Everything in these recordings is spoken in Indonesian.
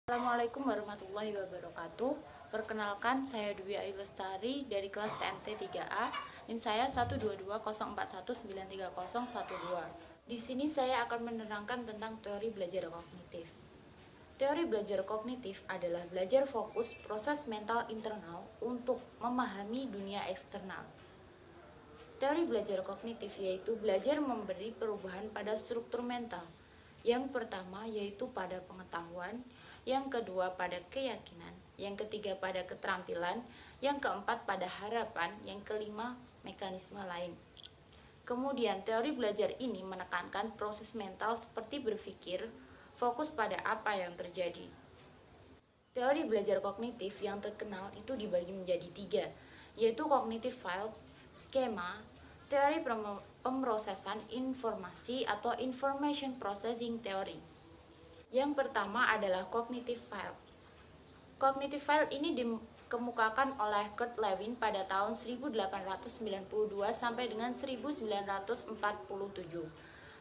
Assalamualaikum warahmatullahi wabarakatuh. Perkenalkan, saya Dwi Ayu Lestari dari kelas TMT 3A. NIM saya 12204193012. Di sini saya akan menerangkan tentang teori belajar kognitif. Teori belajar kognitif adalah belajar fokus proses mental internal untuk memahami dunia eksternal. Teori belajar kognitif yaitu belajar memberi perubahan pada struktur mental. Yang pertama yaitu pada pengetahuan, yang kedua pada keyakinan, yang ketiga pada keterampilan, yang keempat pada harapan, yang kelima mekanisme lain. Kemudian teori belajar ini menekankan proses mental seperti berpikir, fokus pada apa yang terjadi. Teori belajar kognitif yang terkenal itu dibagi menjadi tiga, yaitu cognitive field, skema, teori pemrosesan informasi atau information processing theory. Yang pertama adalah cognitive field. Cognitive field ini dikemukakan oleh Kurt Lewin pada tahun 1892 sampai dengan 1947.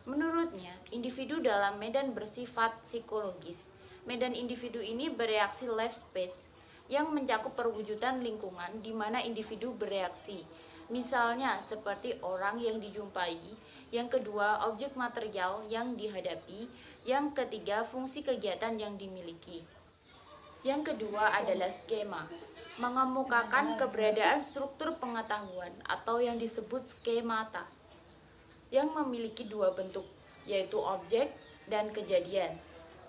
Menurutnya, individu dalam medan bersifat psikologis. Medan individu ini bereaksi life space yang mencakup perwujudan lingkungan di mana individu bereaksi. Misalnya seperti orang yang dijumpai, yang kedua objek material yang dihadapi, yang ketiga fungsi kegiatan yang dimiliki. Yang kedua adalah skema, mengemukakan keberadaan struktur pengetahuan atau yang disebut skemata, yang memiliki dua bentuk, yaitu objek dan kejadian.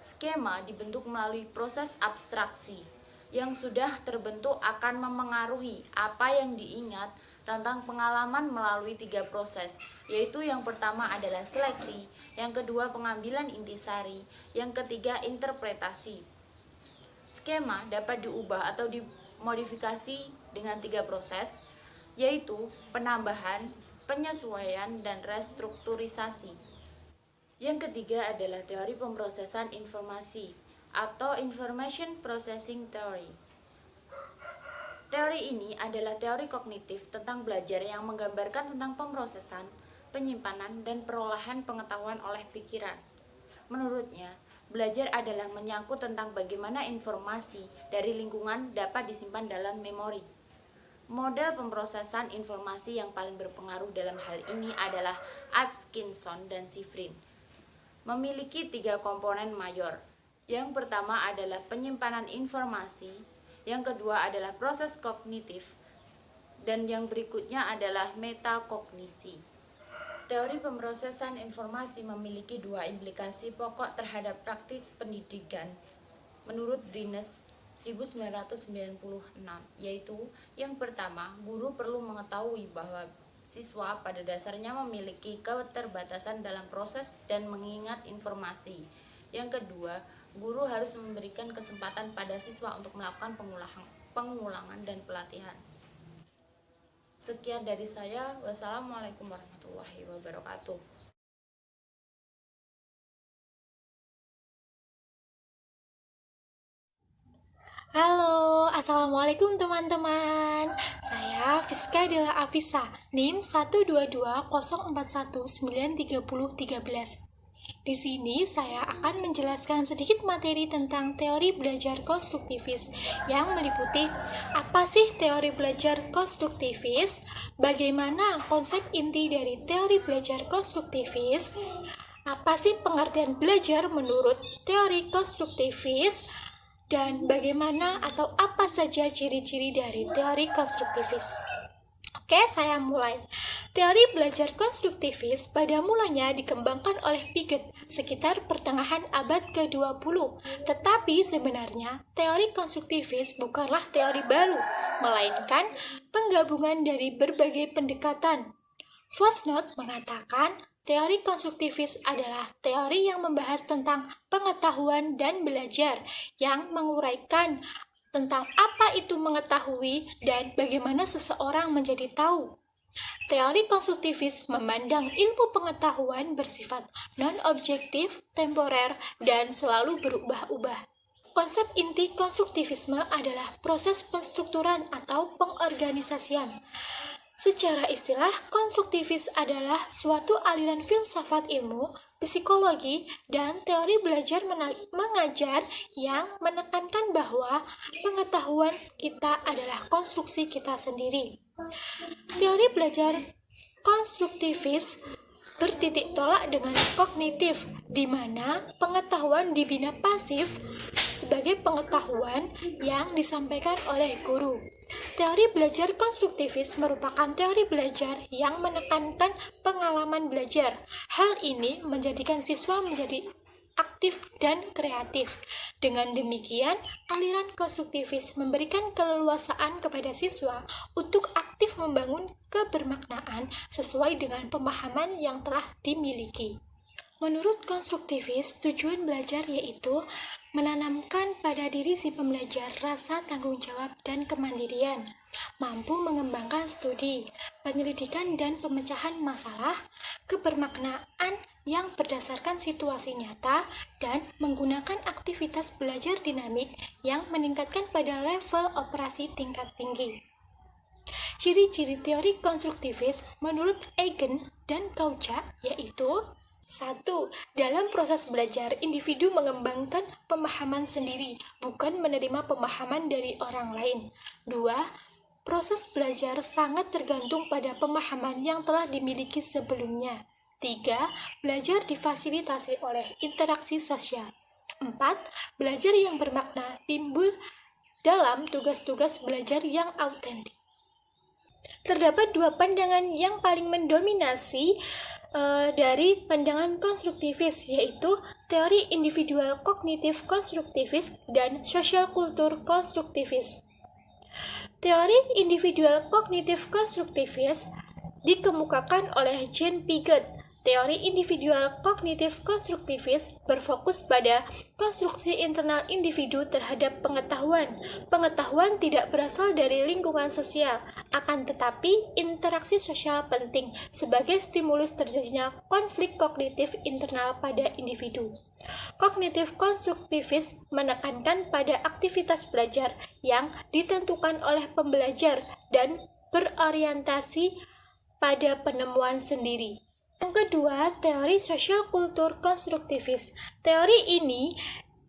Skema dibentuk melalui proses abstraksi, yang sudah terbentuk akan memengaruhi apa yang diingat tentang pengalaman melalui tiga proses, yaitu yang pertama adalah seleksi, yang kedua pengambilan intisari, yang ketiga interpretasi. Skema dapat diubah atau dimodifikasi dengan tiga proses, yaitu penambahan, penyesuaian, dan restrukturisasi. Yang ketiga adalah teori pemrosesan informasi atau Information Processing Theory. Teori ini adalah teori kognitif tentang belajar yang menggambarkan tentang pemrosesan, penyimpanan, dan perolahan pengetahuan oleh pikiran. Menurutnya, belajar adalah menyangkut tentang bagaimana informasi dari lingkungan dapat disimpan dalam memori. Model pemrosesan informasi yang paling berpengaruh dalam hal ini adalah Atkinson dan Shiffrin. Memiliki tiga komponen mayor. Yang pertama adalah penyimpanan informasi, yang kedua adalah proses kognitif, dan yang berikutnya adalah metakognisi. Teori pemrosesan informasi memiliki dua implikasi pokok terhadap praktik pendidikan menurut Brines 1996, yaitu yang pertama, guru perlu mengetahui bahwa siswa pada dasarnya memiliki keterbatasan dalam proses dan mengingat informasi. Yang kedua, guru harus memberikan kesempatan pada siswa untuk melakukan pengulangan dan pelatihan. Sekian dari saya. Wassalamualaikum warahmatullahi wabarakatuh. Halo, Assalamualaikum teman-teman. Saya Fiska Dela Afisa, NIM 12204193013. Di sini saya akan menjelaskan sedikit materi tentang teori belajar konstruktivis yang meliputi apa sih teori belajar konstruktivis, bagaimana konsep inti dari teori belajar konstruktivis, apa sih pengertian belajar menurut teori konstruktivis, dan bagaimana atau apa saja ciri-ciri dari teori konstruktivis. Oke, saya mulai. Teori belajar konstruktivis pada mulanya dikembangkan oleh Piaget sekitar pertengahan abad ke-20. Tetapi sebenarnya teori konstruktivis bukanlah teori baru, melainkan penggabungan dari berbagai pendekatan. Vossnot mengatakan teori konstruktivis adalah teori yang membahas tentang pengetahuan dan belajar, yang menguraikan tentang apa itu mengetahui dan bagaimana seseorang menjadi tahu. Teori konstruktivis memandang ilmu pengetahuan bersifat non-objektif, temporer, dan selalu berubah-ubah. Konsep inti konstruktivisme adalah proses penstrukturan atau pengorganisasian. Secara istilah, konstruktivis adalah suatu aliran filsafat ilmu, psikologi, dan teori belajar mengajar yang menekankan bahwa pengetahuan kita adalah konstruksi kita sendiri. Teori belajar konstruktivis bertitik tolak dengan kognitif, di mana pengetahuan dibina pasif sebagai pengetahuan yang disampaikan oleh guru. Teori belajar konstruktivis merupakan teori belajar yang menekankan pengalaman belajar. Hal ini menjadikan siswa menjadi aktif dan kreatif. Dengan demikian, aliran konstruktivis memberikan keleluasaan kepada siswa untuk aktif membangun kebermaknaan sesuai dengan pemahaman yang telah dimiliki. Menurut konstruktivis, tujuan belajar yaitu menanamkan pada diri si pembelajar rasa tanggung jawab dan kemandirian, mampu mengembangkan studi, penyelidikan dan pemecahan masalah, kebermaknaan yang berdasarkan situasi nyata, dan menggunakan aktivitas belajar dinamik yang meningkatkan pada level operasi tingkat tinggi. Ciri-ciri teori konstruktivis menurut Eigen dan Kautsky yaitu: 1. Dalam proses belajar, individu mengembangkan pemahaman sendiri, bukan menerima pemahaman dari orang lain. 2. Proses belajar sangat tergantung pada pemahaman yang telah dimiliki sebelumnya. 3. Belajar difasilitasi oleh interaksi sosial. 4. Belajar yang bermakna timbul dalam tugas-tugas belajar yang autentik. Terdapat dua pandangan yang paling mendominasi dari pandangan konstruktivis, yaitu teori individual kognitif konstruktivis dan sosial kultur konstruktivis. Teori individual kognitif konstruktivis dikemukakan oleh Jean Piaget. Teori individual kognitif konstruktivis berfokus pada konstruksi internal individu terhadap pengetahuan. Pengetahuan tidak berasal dari lingkungan sosial, akan tetapi interaksi sosial penting sebagai stimulus terjadinya konflik kognitif internal pada individu. Kognitif konstruktivis menekankan pada aktivitas belajar yang ditentukan oleh pembelajar dan berorientasi pada penemuan sendiri. Yang kedua, teori sosial kultur konstruktivis. Teori ini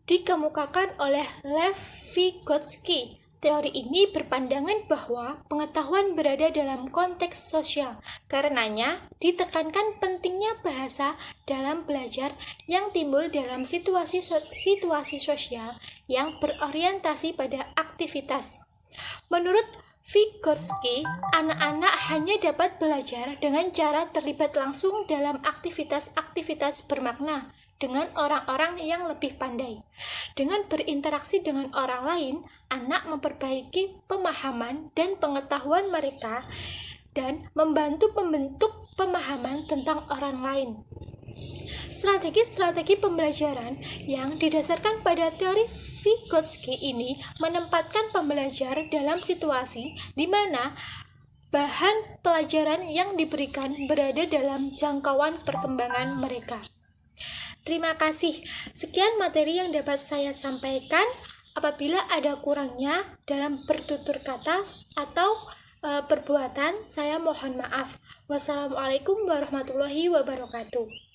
dikemukakan oleh Lev Vygotsky. Teori ini berpandangan bahwa pengetahuan berada dalam konteks sosial. Karenanya, ditekankan pentingnya bahasa dalam belajar yang timbul dalam situasi sosial yang berorientasi pada aktivitas. Menurut Vygotsky, anak-anak hanya dapat belajar dengan cara terlibat langsung dalam aktivitas-aktivitas bermakna dengan orang-orang yang lebih pandai. Dengan berinteraksi dengan orang lain, anak memperbaiki pemahaman dan pengetahuan mereka dan membantu membentuk pemahaman tentang orang lain. Strategi-strategi pembelajaran yang didasarkan pada teori Vygotsky ini menempatkan pembelajar dalam situasi di mana bahan pelajaran yang diberikan berada dalam jangkauan perkembangan mereka. Terima kasih. Sekian materi yang dapat saya sampaikan. Apabila ada kurangnya dalam bertutur kata atau perbuatan, saya mohon maaf. Wassalamualaikum warahmatullahi wabarakatuh.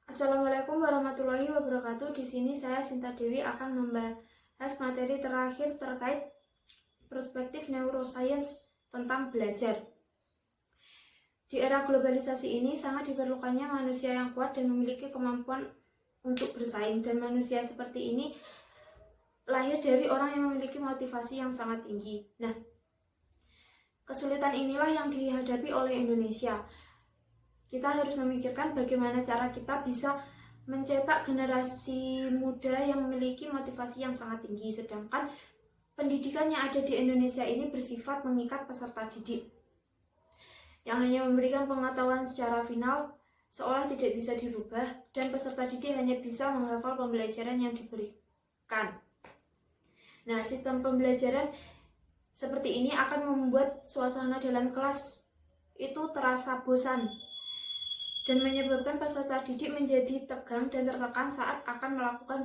Assalamualaikum warahmatullahi wabarakatuh. Di sini saya Sinta Dewi akan membahas materi terakhir terkait perspektif neuroscience tentang belajar. Di era globalisasi ini sangat diperlukannya manusia yang kuat dan memiliki kemampuan untuk bersaing, dan manusia seperti ini lahir dari orang yang memiliki motivasi yang sangat tinggi. Nah, kesulitan inilah yang dihadapi oleh Indonesia. Kita harus memikirkan bagaimana cara kita bisa mencetak generasi muda yang memiliki motivasi yang sangat tinggi, sedangkan pendidikan yang ada di Indonesia ini bersifat mengikat peserta didik yang hanya memberikan pengetahuan secara final, seolah tidak bisa dirubah, dan peserta didik hanya bisa menghafal pembelajaran yang diberikan. Nah, sistem pembelajaran seperti ini akan membuat suasana dalam kelas itu terasa bosan dan menyebabkan peserta didik menjadi tegang dan tertekan saat akan melakukan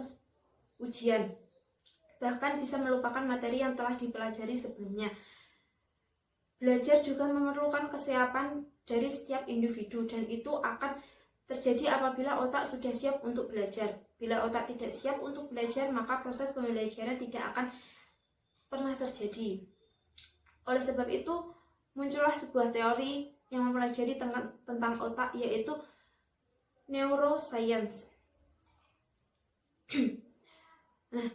ujian. bahkan bisa melupakan materi yang telah dipelajari sebelumnya. Belajar juga memerlukan kesiapan dari setiap individu, dan itu akan terjadi apabila otak sudah siap untuk belajar. Bila otak tidak siap untuk belajar, maka proses pembelajaran tidak akan pernah terjadi. Oleh sebab itu, muncullah sebuah teori yang mempelajari tentang otak, yaitu neuroscience. Nah,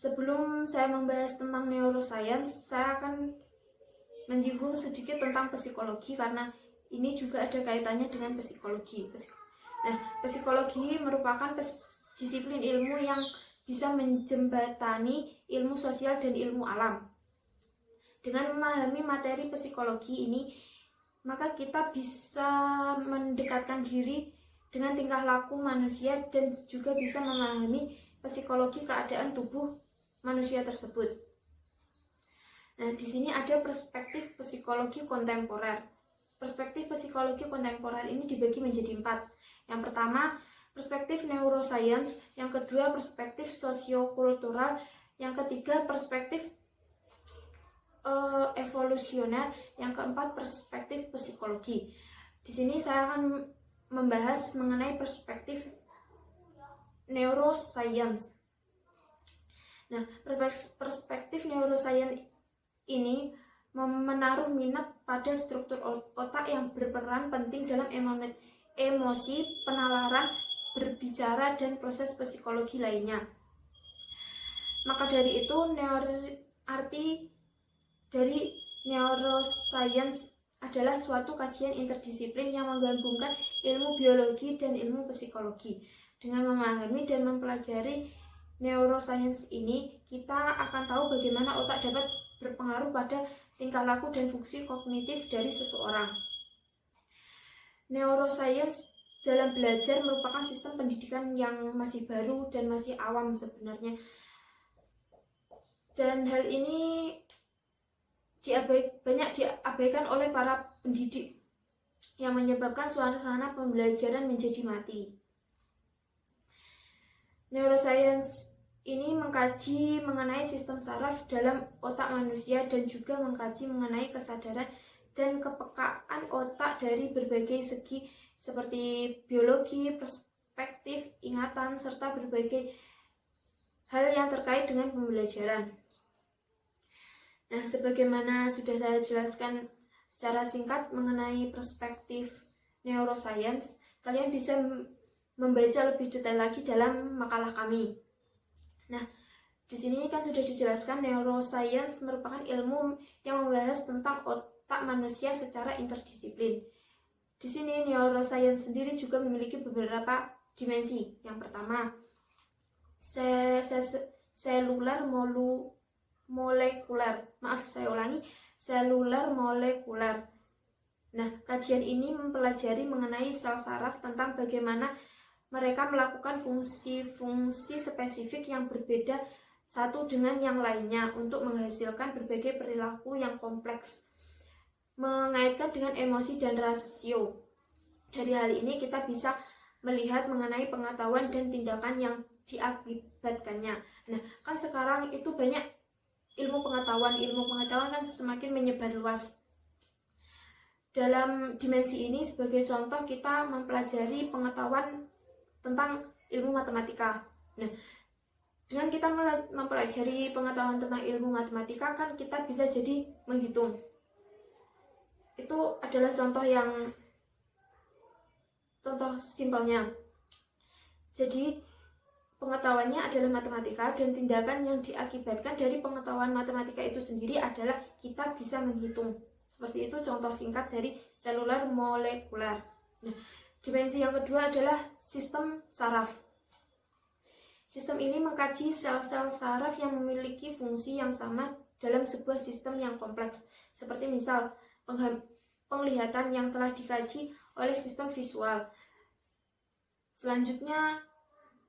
sebelum saya membahas tentang neuroscience, saya akan menyinggung sedikit tentang psikologi, karena ini juga ada kaitannya dengan psikologi. Nah, psikologi merupakan disiplin ilmu yang bisa menjembatani ilmu sosial dan ilmu alam. Dengan memahami materi psikologi ini, maka kita bisa mendekatkan diri dengan tingkah laku manusia dan juga bisa memahami psikologi keadaan tubuh manusia tersebut. Nah, di sini ada perspektif psikologi kontemporer. Perspektif psikologi kontemporer ini dibagi menjadi 4. Yang pertama, perspektif neuroscience. Yang kedua, perspektif sosiokultural. Yang ketiga, perspektif evolusioner. Yang keempat, perspektif psikologi. Di sini saya akan membahas mengenai perspektif neuroscience. Nah, perspektif neuroscience ini menaruh minat pada struktur otak yang berperan penting dalam emosi, penalaran, berbicara, dan proses psikologi lainnya. Maka dari itu, arti dari neuroscience adalah suatu kajian interdisiplin yang menggabungkan ilmu biologi dan ilmu psikologi. Dengan memahami dan mempelajari neuroscience ini, kita akan tahu bagaimana otak dapat berpengaruh pada tingkah laku dan fungsi kognitif dari seseorang. Neuroscience dalam belajar merupakan sistem pendidikan yang masih baru dan masih awam sebenarnya. Dan hal ini banyak diabaikan oleh para pendidik, yang menyebabkan suasana pembelajaran menjadi mati. Neuroscience ini mengkaji mengenai sistem saraf dalam otak manusia dan juga mengkaji mengenai kesadaran dan kepekaan otak dari berbagai segi seperti biologi, perspektif, ingatan, serta berbagai hal yang terkait dengan pembelajaran. Nah, sebagaimana sudah saya jelaskan secara singkat mengenai perspektif neuroscience, kalian bisa membaca lebih detail lagi dalam makalah kami. Nah, di sini kan sudah dijelaskan neuroscience merupakan ilmu yang membahas tentang otak manusia secara interdisiplin. Di sini neuroscience sendiri juga memiliki beberapa dimensi. Yang pertama, selular molekuler. Selular molekuler. Nah, kajian ini mempelajari mengenai sel saraf tentang bagaimana mereka melakukan fungsi-fungsi spesifik yang berbeda satu dengan yang lainnya untuk menghasilkan berbagai perilaku yang kompleks, mengaitkan dengan emosi dan rasio. Dari hal ini kita bisa melihat mengenai pengetahuan dan tindakan yang diakibatkannya. Nah, kan sekarang itu banyak ilmu pengetahuan kan semakin menyebar luas. Dalam dimensi ini sebagai contoh kita mempelajari pengetahuan tentang ilmu matematika. Nah, dengan kita mempelajari pengetahuan tentang ilmu matematika kan kita bisa jadi menghitung. Itu adalah contoh simpelnya. Jadi pengetahuannya adalah matematika dan tindakan yang diakibatkan dari pengetahuan matematika itu sendiri adalah kita bisa menghitung. Seperti itu contoh singkat dari selular molekuler. Nah, dimensi yang kedua adalah sistem saraf. Sistem ini mengkaji sel-sel saraf yang memiliki fungsi yang sama dalam sebuah sistem yang kompleks. Seperti misal penglihatan yang telah dikaji oleh sistem visual. Selanjutnya,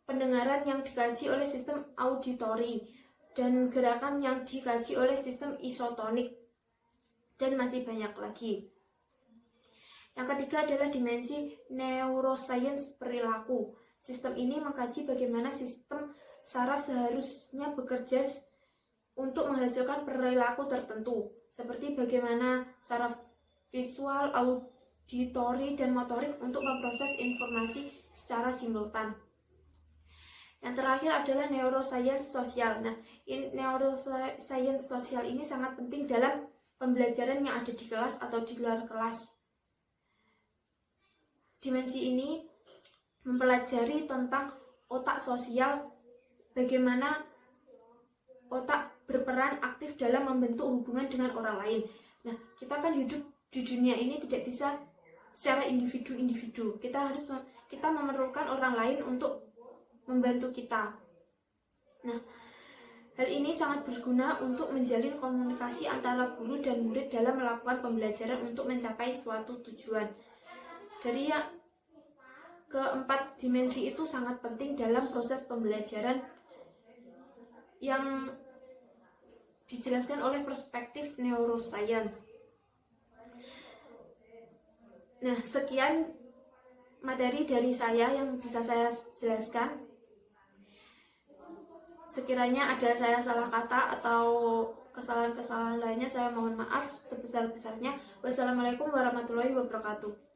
pendengaran yang dikaji oleh sistem auditori, dan gerakan yang dikaji oleh sistem isotonik, dan masih banyak lagi. Yang ketiga adalah dimensi neuroscience perilaku. Sistem ini mengkaji bagaimana sistem saraf seharusnya bekerja untuk menghasilkan perilaku tertentu, seperti bagaimana saraf visual, auditori, dan motorik untuk memproses informasi secara simultan. Yang terakhir adalah neuroscience sosial. Nah, neuroscience sosial ini sangat penting dalam pembelajaran yang ada di kelas atau di luar kelas. Dimensi ini mempelajari tentang otak sosial, bagaimana otak berperan aktif dalam membentuk hubungan dengan orang lain. Nah, kita kan hidup di dunia ini tidak bisa secara individu-individu. Kita memerlukan orang lain untuk membantu kita. Nah, hal ini sangat berguna untuk menjalin komunikasi antara guru dan murid dalam melakukan pembelajaran untuk mencapai suatu tujuan. Dari yang keempat dimensi itu sangat penting dalam proses pembelajaran yang dijelaskan oleh perspektif neuroscience. Nah, sekian materi dari saya yang bisa saya jelaskan. Sekiranya ada saya salah kata atau kesalahan-kesalahan lainnya, saya mohon maaf sebesar-besarnya. Wassalamualaikum warahmatullahi wabarakatuh.